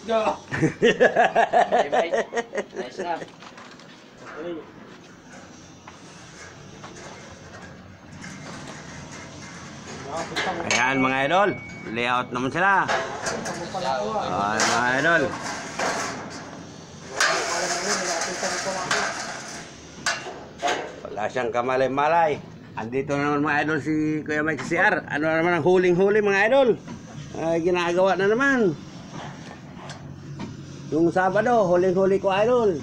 Go! Bye-bye. Nice na. Okay. Ayan mga idol, layout naman sila. Ayan mga idol. Wala siyang kamalay-malay. Andito naman mga idol si Kuya Mike CR. Ano naman ang huling-huli mga idol? Ay, ginagawa na naman. Yung Sabado, huling-huli ko idol.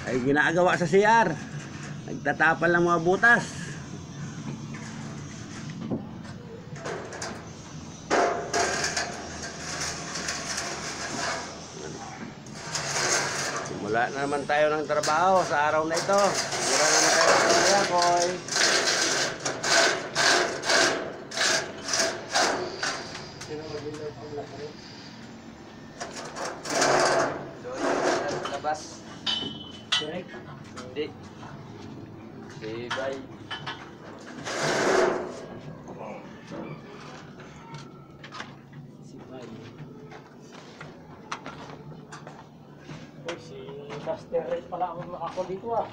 Ay ginagawa sa CR. Nagtatapal ng mga butas. Simula na naman tayo ng trabaho sa araw na ito. Simula na naman tayo ng trabaho, Labas. Direct. Hindi. Bye-bye. Si Bay. Uy, si Buster Ray pala ako dito ah.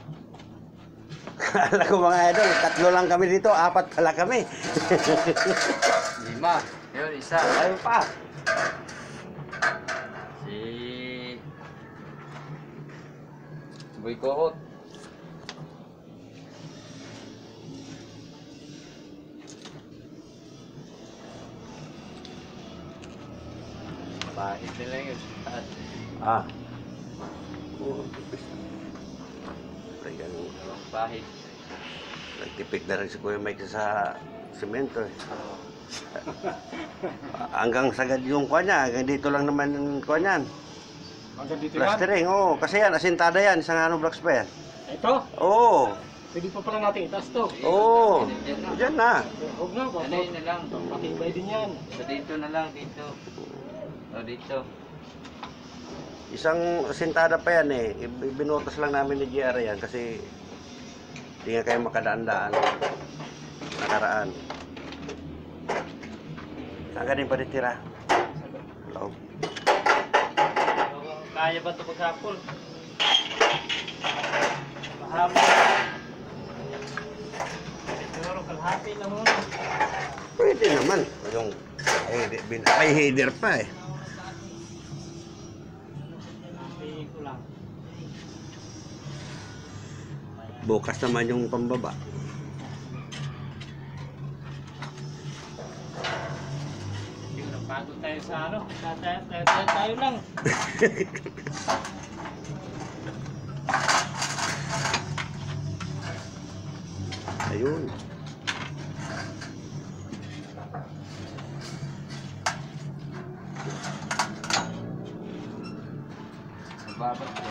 Kala ko mga idol, 3 lang kami dito, 4 pala kami. 5. Yun, isa. Ayun pa. Si Boy Kohot. Bahit nila yun. Ah. Ayan, Bahit. nagtipid na rin si Kuya Mike sa semento eh. Hanggang sagad yung kuha niya, hanggang dito lang naman yung kuha niyan. Hanggang dito yan. Plastering, oo. Kasi yan, asintada yan, isang ano blocks pa yan. Ito, Oo. pwede pa pala natin itas to. Oo. Diyan na. Huwag na, Ano yun na lang. patibay din yan. So dito na lang, dito. O dito. Isang asintada pa yan eh. Binutas lang namin ni GR yan kasi hindi nga kayo makadaan-daan. Nakaraan. Saan ka din pa ditira? Hello. Kaya ba ito maghapon? Mahapon. Siguro kalahati na muna. Pwede naman. Yung, may header pa eh. Hindi ko lang. Bukas naman yung pambaba. Pagod tayo sa ano, tayo lang. Ayun. Nababat ko.